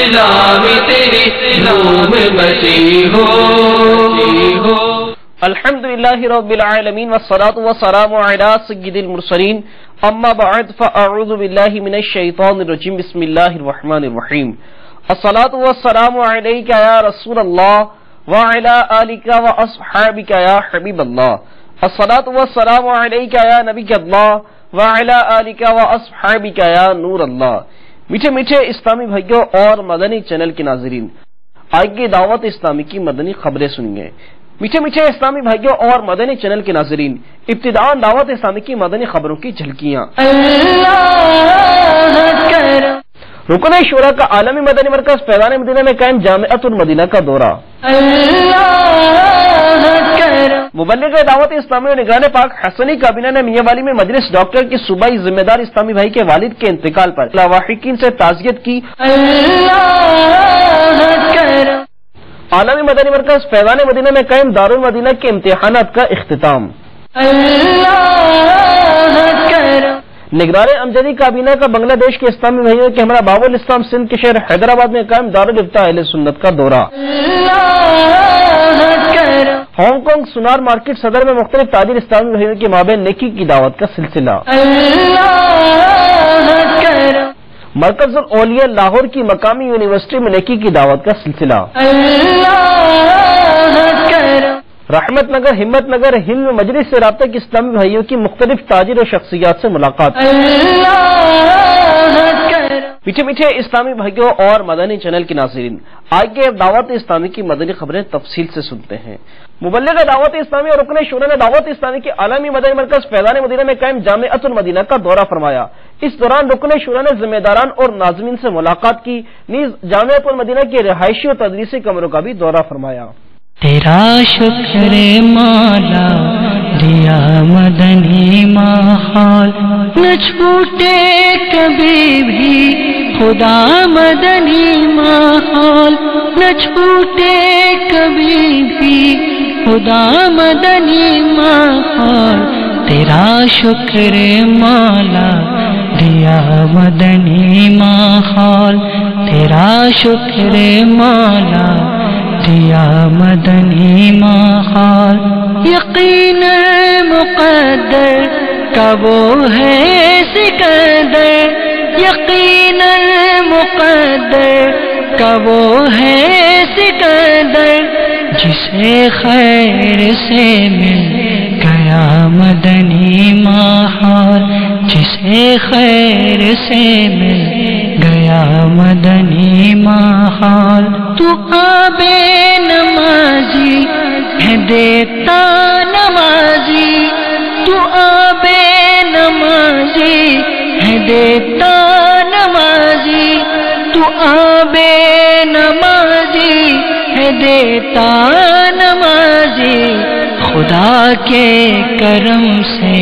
اسلام تیری نام بچی ہو. الحمدللہ رب العالمین والصلاة والسلام علی سید المرسلین اما بعد فاعوذ باللہ من الشیطان الرجیم بسم اللہ الرحمن الرحیم. الصلاة والسلام علیک یا رسول اللہ وعلی آلک واصحابک یا حبیب اللہ. الصلاة والسلام علیک یا نبی اللہ وعلی آلک واصحابک یا نور اللہ. میٹھے میٹھے اسلامی بھائیوں اور مدنی چینل کے ناظرین، آئیے دعوت اسلامی کی مدنی خبریں سنیے. میٹھے میٹھے اسلامی بھائیوں اور مدنی چینل کے ناظرین، ابتداءً دعوت اسلامی کی مدنی خبروں کی جھلکیاں. رکن شورا کا عالمی مدنی مرکز فیضان مدینہ میں قائم جامعۃ المدینہ کا دورہ. مبلغ دعوت اسلامی و نگران پاک حسنی کابینہ نے میاں والی میں مجلس ڈاکٹر کی صوبائی ذمہ دار اسلامی بھائی کے والد کے انتقال پر لاواحقین سے تعزیت کی. عالمی مدنی مرکز فیضان مدینہ میں قائم دارالمدینہ کے امتحانات کا اختتام. نگران امجدی کابینہ کا بنگلہ دیش کے اسلامی بھائیوں کے ہمراہ باب الاسلام سندھ کے شہر حیدرآباد میں قائم دارالفتاء اہل سنت کا دورہ. ہانگ کانگ سونار مارکیٹ صدر میں مختلف تاجر اسلامی بھائیوں کے مابین نیکی کی دعوت کا سلسلہ. مرکز الاولیاء لاہور کی مقامی یونیورسٹی میں نیکی کی دعوت کا سلسلہ. رحمت نگر ہمت نگر ہند میں مجلس سے رابطہ کی اسلامی بھائیوں کی مختلف تاجر و شخصیات سے ملاقات. میٹھے میٹھے اسلامی بھائیوں اور مدنی چینل کے ناظرین، آئیے اب دعوت اسلامی کی مدنی خبریں تفصیل سے سنتے ہیں. مبلغ دعوت اسلامی اور رکن شورا نے دعوت اسلامی کے عالمی مدنی مرکز فیضان مدینہ میں قائم جامعۃ المدینہ کا دورہ فرمایا. اس دوران رکن شورا نے ذمہ داران اور ناظمین سے ملاقات کی، نیز جامعۃ المدینہ کے رہائشی و تدریسی کمروں کا بھی دورہ فرمایا. تیرا شکر مولا دیا مدنی ماحول، نہ چھوٹے کبھی بھی خدا مدنی ماحول، نہ چھوٹے کبھی بھی خدا مدنی ماحول. تیرا شکر مولا دیا مدنی ماحول، تیرا شکر مولا دیا مدنی ماحول. یقین مقدر کا وہ ہے سکندر، یقین مقدر کا وہ ہے سکندر، جسے خیر سے مل گیا مدنی ماحول، جسے خیر سے مل گیا مدنی ماحول. تو آبے نمازی ہے دیتا نمازی، تو آبے نمازی ہے دیتا نمازی، تو آبے نمازی ہے دیتا نمازی. خدا کے کرم سے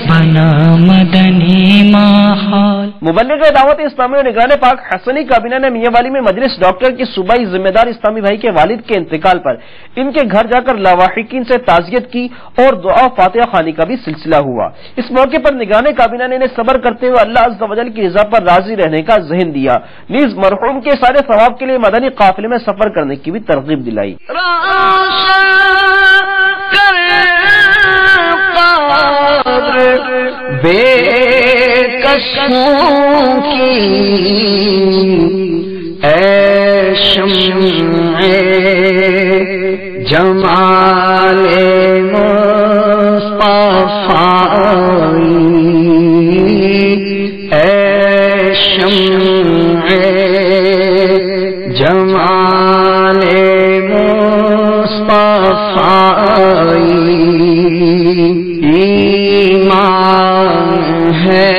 بنا مدنی ماحول. مبلغ دعوت اسلامی و نگران پاک حسنی کابینہ نے میاں والی میں مجلس ڈاکٹر کی صوبائی ذمہ دار اسلامی بھائی کے والد کے انتقال پر ان کے گھر جا کر لاواحقین سے تعزیت کی اور دعا فاتحہ خوانی کا بھی سلسلہ ہوا. اس موقع پر نگران کابینہ نے انہیں صبر کرتے ہوئے اللہ عز و جل کی رضا پر راضی رہنے کا ذہن دیا، نیز مرحوم کے سارے ثواب کے لیے مدنی قافلے میں سفر کرنے کی بھی ترغیب دلائی. بے قصوں کی اے شمع جمال مصطفی، اے شمع جمال مصطفی. ایمان ہے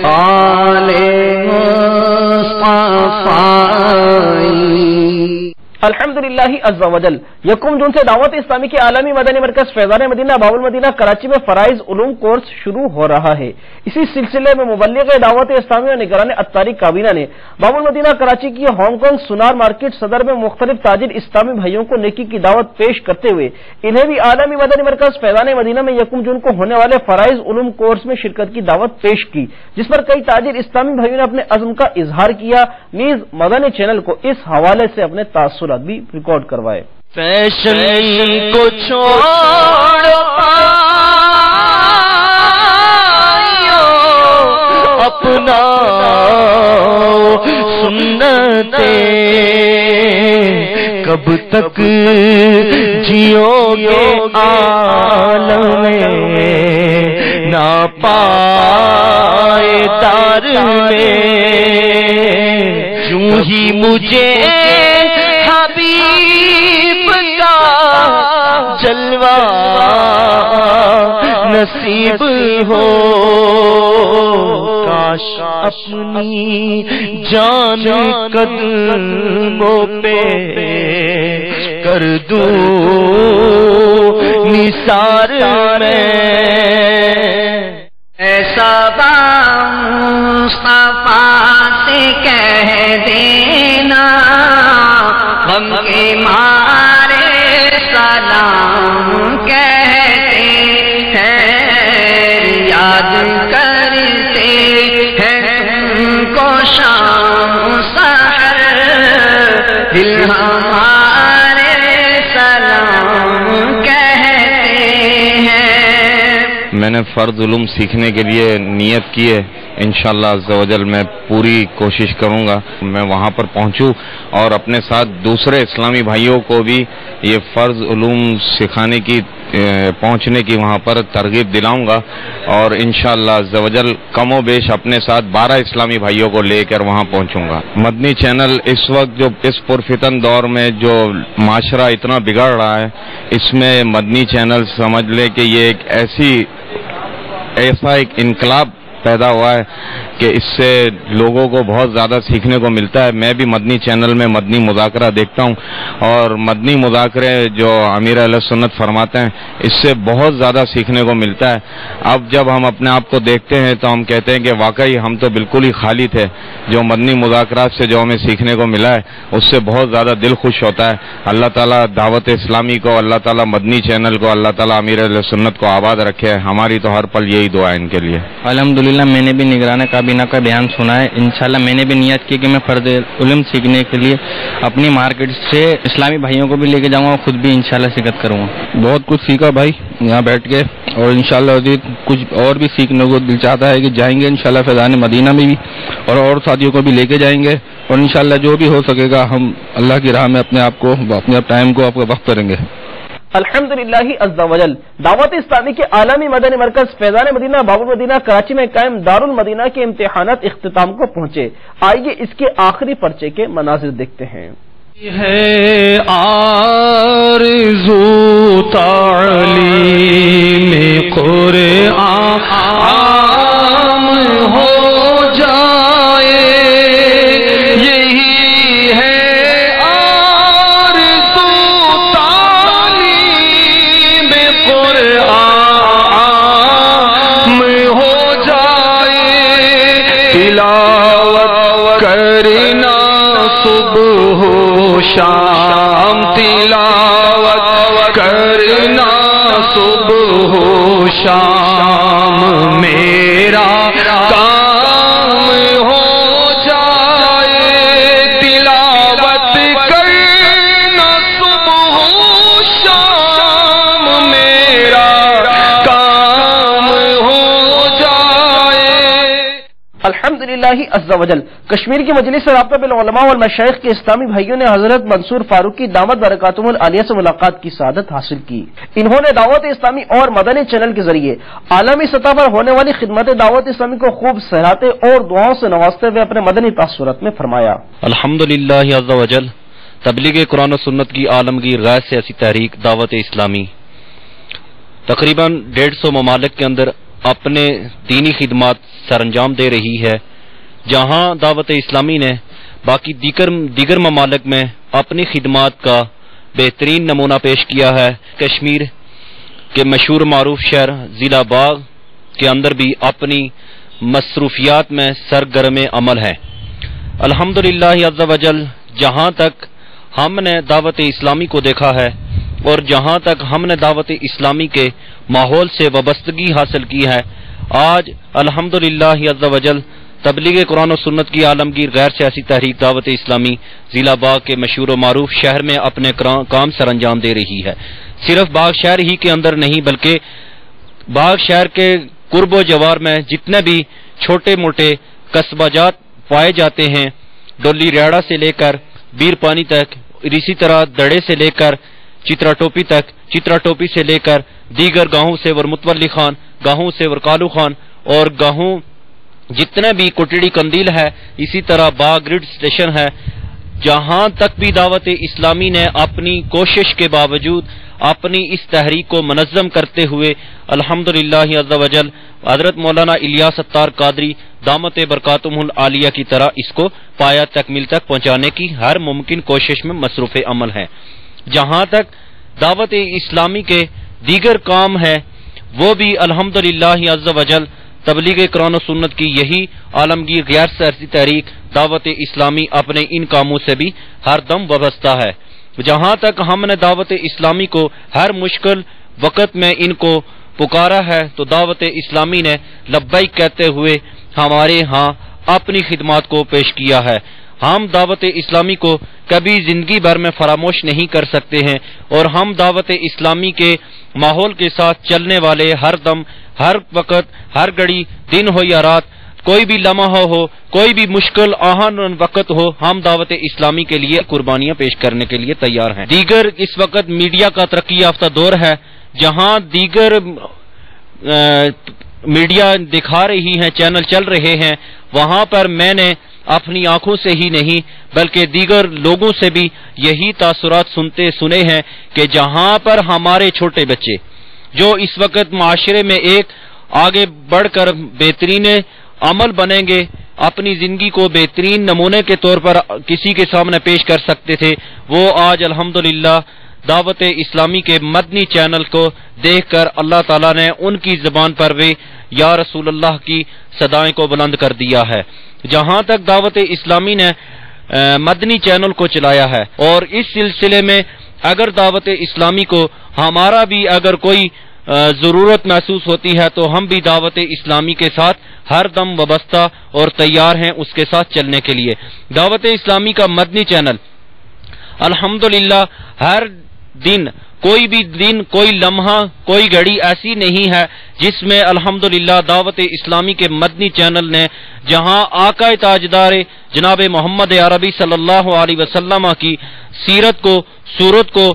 آل مصطفی. الحمدللہ عز و جل یکم جون سے دعوت اسلامی کے عالمی مدنی مرکز فیضان مدینہ باب المدینہ کراچی میں فرائض علوم کورس شروع ہو رہا ہے۔ اسی سلسلے میں مبلغ دعوت اسلامی اور نگران اتاری کابینہ نے باب المدینہ کراچی کی ہانگ کانگ سونار مارکیٹ صدر میں مختلف تاجر اسلامی بھائیوں کو نیکی کی دعوت پیش کرتے ہوئے انہیں بھی عالمی مدنی مرکز فیضان مدینہ میں یکم جون کو ہونے والے فرائض علوم کورس میں شرکت کی دعوت پیش کی، جس پر کئی تاجر اسلامی بھائیوں نے اپنے عزم کا اظہار کیا، نیز مدنی چینل کو اس حوالے سے اپنے تاثرات بھی ریکارڈ کروائے۔ فیشن کو چھوڑ پایو اپنا سنتے کب تک جیو گے عالم میں نہ پائے دار میں یوں ہی مجھے حبیب کا جلوہ نصیب ہو، کاش اپنی جان قدموں پہ کر دوں نثار میں، ایسا مصطفیٰ سے کہہ دینا غم کے مارے سلام کہتے ہیں، یاد کرتے ہیں تم کو شام سحر، دل ہمارے سلام کہتے ہیں۔ میں نے فرض علوم سیکھنے کے لیے نیت کی ہے، انشاءاللہ عز و جل میں پوری کوشش کروں گا میں وہاں پر پہنچوں اور اپنے ساتھ دوسرے اسلامی بھائیوں کو بھی یہ فرض علوم سکھانے کی پہنچنے کی وہاں پر ترغیب دلاؤں گا، اور انشاءاللہ عز و جل کم و بیش اپنے ساتھ 12 اسلامی بھائیوں کو لے کر وہاں پہنچوں گا۔ مدنی چینل اس وقت جو اس پرفتن دور میں جو معاشرہ اتنا بگڑ رہا ہے، اس میں مدنی چینل سمجھ لے کہ یہ ایک ایسا ایک انقلاب پیدا ہوا ہے کہ اس سے لوگوں کو بہت زیادہ سیکھنے کو ملتا ہے۔ میں بھی مدنی چینل میں مدنی مذاکرہ دیکھتا ہوں، اور مدنی مذاکرے جو امیر اہل سنت فرماتے ہیں اس سے بہت زیادہ سیکھنے کو ملتا ہے۔ اب جب ہم اپنے آپ کو دیکھتے ہیں تو ہم کہتے ہیں کہ واقعی ہم تو بالکل ہی خالی تھے، جو مدنی مذاکرات سے جو ہمیں سیکھنے کو ملا ہے اس سے بہت زیادہ دل خوش ہوتا ہے۔ اللہ تعالیٰ دعوت اسلامی کو، اللہ تعالیٰ مدنی چینل کو، اللہ تعالیٰ امیر اہل سنت کو آباد رکھے، ہماری تو ہر پل یہی دعا ہے ان کے لیے۔ الحمدللہ میں نے بھی نگران کابینہ کا بیان سنا ہے، انشاءاللہ میں نے بھی نیت کی کہ میں فرض علم سیکھنے کے لیے اپنی مارکیٹ سے اسلامی بھائیوں کو بھی لے کے جاؤں گا، خود بھی انشاءاللہ شرکت کروں گا۔ بہت کچھ سیکھا بھائی یہاں بیٹھ کے، اور انشاءاللہ مزید کچھ اور بھی سیکھنے کو دل چاہتا ہے کہ جائیں گے انشاءاللہ فیضان مدینہ میں بھی، اور ساتھیوں کو بھی لے کے جائیں گے، اور انشاءاللہ جو بھی ہو سکے گا ہم اللہ کی راہ میں اپنے آپ کو، اپنے ٹائم کو، آپ کا وقت کریں گے۔ الحمدللہ عز و جل دعوت اسلامی کے عالمی مدنی مرکز فیضان مدینہ باب المدینہ کراچی میں قائم دارالمدینہ کے امتحانات اختتام کو پہنچے۔ آئیے اس کے آخری پرچے کے مناظر دیکھتے ہیں۔ ہے آرزو تعلیم قرآن عام ہو جائے، یہی ہے آرزو تعلیم قرآن عام ہو جائے، تلاوت کرنا صبح شام، تلاوت کرنا صبح شام، میرا کام ہو جائے، تلاوت کرنا صبح شام، میرا کام ہو جائے۔ الحمدللہ عز و جل کشمیر کی مجلس رابطہ بالعلماء والمشائخ کے اسلامی بھائیوں نے حضرت منصور فاروقی دامت برکاتہم العالیہ سے ملاقات کی سعادت حاصل کی۔ انہوں نے دعوت اسلامی اور مدنی چینل کے ذریعے عالمی سطح پر ہونے والی خدمت دعوت اسلامی کو خوب سراہتے اور دعاؤں سے نوازتے ہوئے اپنے مدنی تاثرات میں فرمایا۔ الحمدللہ عز و جل تبلیغ قرآن و سنت کی عالمگیر غیر سیاسی تحریک دعوت اسلامی تقریباً 150 ممالک کے اندر اپنے دینی خدمات سر انجام دے رہی ہے، جہاں دعوت اسلامی نے باقی دیگر ممالک میں اپنی خدمات کا بہترین نمونہ پیش کیا ہے۔ کشمیر کے مشہور معروف شہر ضلع باغ کے اندر بھی اپنی مصروفیات میں سرگرم عمل ہے۔ الحمدللہ عز و جل، جہاں تک ہم نے دعوت اسلامی کو دیکھا ہے اور جہاں تک ہم نے دعوت اسلامی کے ماحول سے وابستگی حاصل کی ہے، آج الحمدللہ عز و جل تبلیغ قرآن و سنت کی عالمگیر غیر سیاسی تحریک دعوت اسلامی ضلع باغ کے مشہور و معروف شہر میں اپنے کام سر انجام دے رہی ہے۔ صرف باغ شہر ہی کے اندر نہیں بلکہ باغ شہر کے قرب و جوار میں جتنے بھی چھوٹے موٹے قصبہ جات پائے جاتے ہیں، ڈولی ریاڑا سے لے کر بیر پانی تک، اسی طرح دڑے سے لے کر چترا ٹوپی تک، چترا ٹوپی سے لے کر دیگر گاہوں سے ور متولی خان، گاہوں سے ور کالو خان، اور گاہوں جتنے بھی کوٹڑی قندیل ہے، اسی طرح باغ گریڈ اسٹیشن ہے، جہاں تک بھی دعوت اسلامی نے اپنی کوشش کے باوجود اپنی اس تحریک کو منظم کرتے ہوئے الحمدللہ عز و جل حضرت مولانا الیاس اتار قادری دامت برکاتہم العالیہ کی طرح اس کو پایا تکمیل تک پہنچانے کی ہر ممکن کوشش میں مصروف عمل ہے۔ جہاں تک دعوت اسلامی کے دیگر کام ہے، وہ بھی الحمدللہ عز و جل تبلیغ قرآن و سنت کی یہی عالمگیر غیر سیاسی تحریک دعوت اسلامی اپنے ان کاموں سے بھی ہر دم وابستہ ہے۔ جہاں تک ہم نے دعوت اسلامی کو ہر مشکل وقت میں ان کو پکارا ہے تو دعوت اسلامی نے لبیک کہتے ہوئے ہمارے ہاں اپنی خدمات کو پیش کیا ہے۔ ہم دعوت اسلامی کو کبھی زندگی بھر میں فراموش نہیں کر سکتے ہیں، اور ہم دعوت اسلامی کے ماحول کے ساتھ چلنے والے ہر دم، ہر وقت، ہر گھڑی، دن ہو یا رات، کوئی بھی لمحہ ہو، کوئی بھی مشکل آہن وقت ہو، ہم دعوت اسلامی کے لیے قربانیاں پیش کرنے کے لیے تیار ہیں۔ دیگر اس وقت میڈیا کا ترقی یافتہ دور ہے، جہاں دیگر میڈیا دکھا رہی ہیں، چینل چل رہے ہیں، وہاں پر میں نے اپنی آنکھوں سے ہی نہیں بلکہ دیگر لوگوں سے بھی یہی تاثرات سنے ہیں کہ جہاں پر ہمارے چھوٹے بچے جو اس وقت معاشرے میں ایک آگے بڑھ کر بہترین عمل بنیں گے، اپنی زندگی کو بہترین نمونے کے طور پر کسی کے سامنے پیش کر سکتے تھے، وہ آج الحمدللہ دعوت اسلامی کے مدنی چینل کو دیکھ کر اللہ تعالیٰ نے ان کی زبان پر بھی یا رسول اللہ کی صدائیں کو بلند کر دیا ہے۔ جہاں تک دعوت اسلامی نے مدنی چینل کو چلایا ہے، اور اس سلسلے میں اگر دعوت اسلامی کو ہمارا بھی اگر کوئی ضرورت محسوس ہوتی ہے تو ہم بھی دعوت اسلامی کے ساتھ ہر دم وابستہ اور تیار ہیں اس کے ساتھ چلنے کے لیے۔ دعوت اسلامی کا مدنی چینل الحمدللہ ہر دن، کوئی بھی دن، کوئی لمحہ، کوئی گھڑی ایسی نہیں ہے جس میں الحمدللہ دعوت اسلامی کے مدنی چینل نے جہاں آقا تاجدار جناب محمد عربی صلی اللہ علیہ وسلم کی سیرت کو، صورت کو،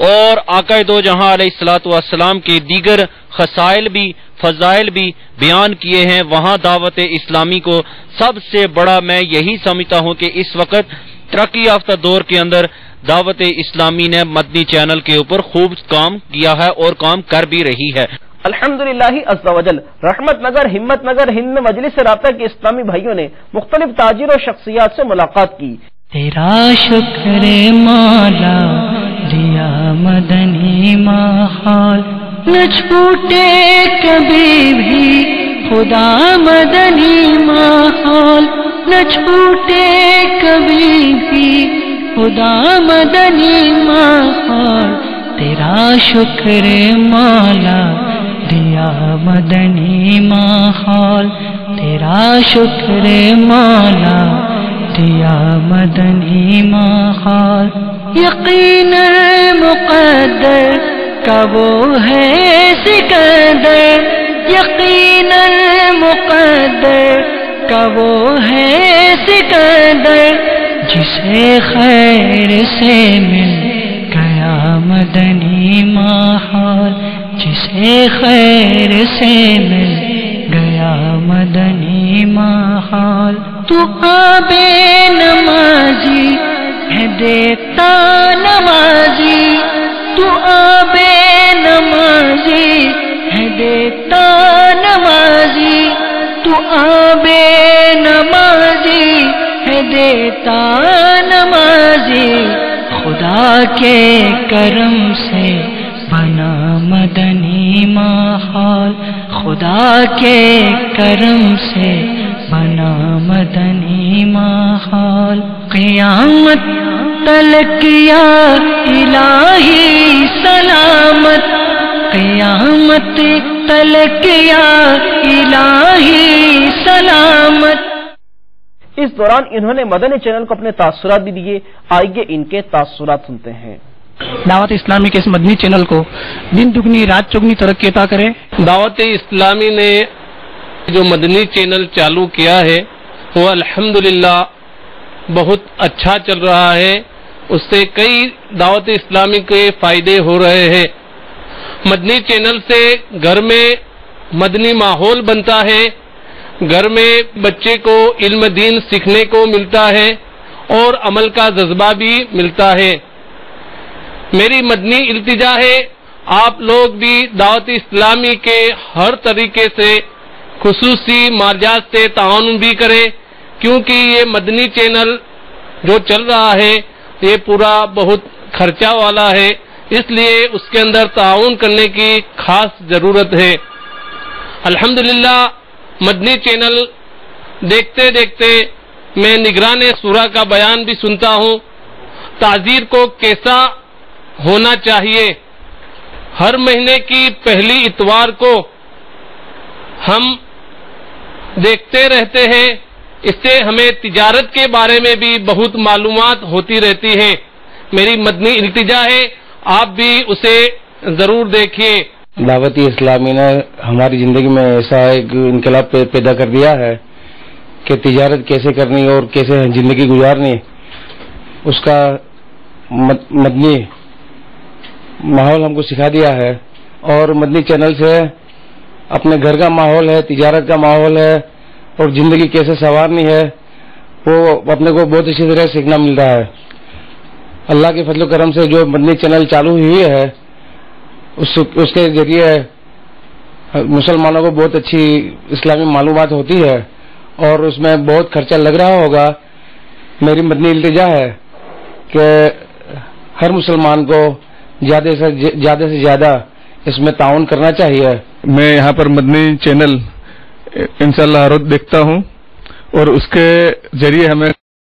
اور آقا دو جہاں علیہ الصلوۃ والسلام کے دیگر خصائل بھی، فضائل بھی بیان کیے ہیں، وہاں دعوت اسلامی کو سب سے بڑا میں یہی سمجھتا ہوں کہ اس وقت ترقی یافتہ دور کے اندر دعوت اسلامی نے مدنی چینل کے اوپر خوب کام کیا ہے اور کام کر بھی رہی ہے۔ الحمدللہ عز و جل رحمت نگر، ہمت نگر، ہند میں مجلس رابطہ کے اسلامی بھائیوں نے مختلف تاجر و شخصیات سے ملاقات کی۔ تیرا شکر مولا دیا مدنی ماحول، نہ چھوٹے کبھی بھی خدا مدنی ماحول، نہ چھوٹے کبھی بھی خدا مدنی ماحول، تیرا شکر مولا دیا مدنی ماحول، تیرا شکر مولا دیا مدنی ماحول، یقینا مقدر کا وہ ہے سکندر، یقینا مقدر کا وہ ہے سکندر، جسے خیر سے مل گیا مدنی ماحول، جسے خیر سے مل گیا مدنی ماحول، تو آبے نمازی ہے دیتا نمازی، تو آبے نمازی ہے دیتا نمازی، تو آبے نمازی ہے دیتا نمازی، خدا کے کرم سے بنا مدنی ماحول، خدا کے کرم سے بنا مدنی ماحول، قیامت تلک یا الہی سلامت، قیامت تلک یا الہی سلامت۔ اس دوران انہوں نے مدنی چینل کو اپنے تاثرات بھی دیے، آئیے ان کے تاثرات سنتے ہیں۔ دعوت اسلامی کے اس مدنی چینل کو دن دگنی رات چگنی ترقی عطا کرے۔ دعوت اسلامی نے جو مدنی چینل چالو کیا ہے وہ الحمدللہ بہت اچھا چل رہا ہے، اس سے کئی دعوت اسلامی کے فائدے ہو رہے ہیں۔ مدنی چینل سے گھر میں مدنی ماحول بنتا ہے، گھر میں بچے کو علم دین سیکھنے کو ملتا ہے اور عمل کا جذبہ بھی ملتا ہے۔ میری مدنی التجا ہے آپ لوگ بھی دعوت اسلامی کے ہر طریقے سے خصوصی مارجات سے تعاون بھی کریں، کیونکہ یہ مدنی چینل جو چل رہا ہے یہ پورا بہت خرچہ والا ہے، اس لیے اس کے اندر تعاون کرنے کی خاص ضرورت ہے۔ الحمدللہ مدنی چینل دیکھتے دیکھتے میں نگران سورہ کا بیان بھی سنتا ہوں، تعزیر کو کیسا ہونا چاہیے۔ ہر مہینے کی پہلی اتوار کو ہم دیکھتے رہتے ہیں، اس سے ہمیں تجارت کے بارے میں بھی بہت معلومات ہوتی رہتی ہیں۔ میری مدنی التجا ہے آپ بھی اسے ضرور دیکھیے۔ دعوت اسلامی نے ہماری زندگی میں ایسا ایک انقلاب پیدا کر دیا ہے کہ تجارت کیسے کرنی اور کیسے زندگی گزارنی اس کا مدنی ماحول ہم کو سکھا دیا ہے، اور مدنی چینل سے اپنے گھر کا ماحول ہے، تجارت کا ماحول ہے اور زندگی کیسے سنوارنی ہے وہ اپنے کو بہت اچھی طرح سیکھنا مل رہا ہے۔ اللہ کے فضل و کرم سے جو مدنی چینل چالو ہوئی ہے اس کے ذریعے مسلمانوں کو بہت اچھی اسلامی معلومات ہوتی ہے اور اس میں بہت خرچہ لگ رہا ہوگا۔ میری مدنی التجا ہے کہ ہر مسلمان کو زیادہ سے زیادہ اس میں تعاون کرنا چاہیے۔ میں یہاں پر مدنی چینل انشاءاللہ ہر روز دیکھتا ہوں اور اس کے ذریعے ہمیں